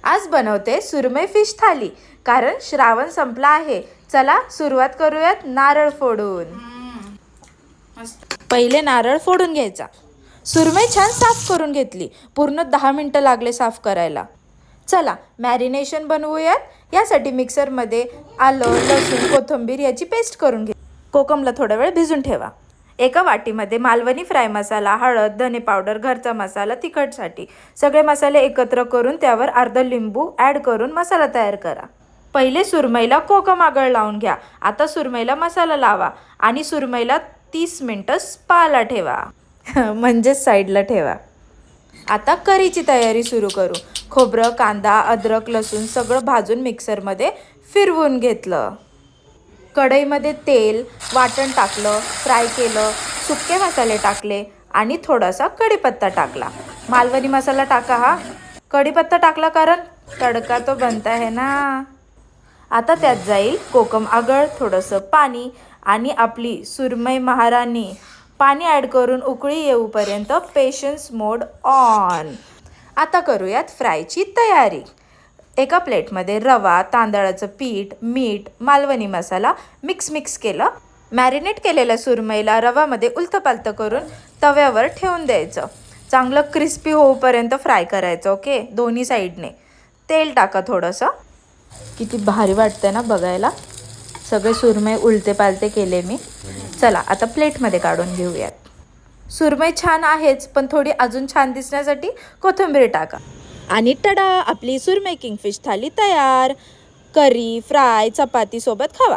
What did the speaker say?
आज बनवते सुरमई फिश थाली, कारण श्रावण संपला आहे. चला सुरुवात करूयात नारळ फोडून. पहिले नारळ फोडून घ्यायचा. सुरमई छान साफ करून घेतली. पूर्ण 10 मिनिटं लागले साफ करायला. चला मॅरिनेशन बनवूयात. यासाठी मिक्सरमध्ये आलं, लसूण, कोथिंबीर याची पेस्ट करून घे. कोकमला थोडा वेळ भिजून ठेवा. एका वाटीमध्ये मालवणी फ्राय मसाला, हळद, धने पावडर, घरचा मसाला, तिखटसाठी सगळे मसाले एकत्र करून त्यावर अर्धा लिंबू ॲड करून मसाला तयार करा. पहिले सुरमईला कोकम आगळ लावून घ्या. आता सुरमईला मसाला लावा आणि सुरमईला 30 मिनिटं स्पाला ठेवा. म्हणजेच साईडला ठेवा. आता करीची तयारी सुरू करू. खोबरं, कांदा, अद्रक, लसूण सगळं भाजून मिक्सरमध्ये फिरवून घेतलं. कढईमध्ये तेल, वाटण टाकलं, फ्राय केलं, सुके मसाले टाकले आणि थोडासा कढीपत्ता टाकला. मालवणी मसाला टाका हा. कढीपत्ता टाकला कारण तडका तो बनता है ना. आता त्यात जाईल कोकम आगळ, थोडंसं पाणी आणि आपली सुरमई महाराणी. पाणी ॲड करून उकळी येऊपर्यंत पेशन्स मोड ऑन. आता करूयात फ्रायची तयारी. एका प्लेटमध्ये रवा, तांदळाचं पीठ, मीठ, मालवणी मसाला मिक्स केलं. मॅरिनेट केलेल्या सुरमईला रवामध्ये उलथंपालथं करून तव्यावर ठेवून द्यायचं. चांगलं क्रिस्पी होऊपर्यंत फ्राय करायचं. ओके, दोन्ही साईडने. तेल टाका थोडंसं. किती भारी वाटतं ना बघायला. सगळे सुरमई उलटे पालते केले मी. चला आता प्लेटमध्ये काढून घेऊयात. सुरमई छान आहेच, पण थोडी अजून छान दिसण्यासाठी कोथिंबीर टाका. आणि टडा, आपली सुरमई किंगफिश थाली तयार. करी, फ्राय, चपाती सोबत खावा.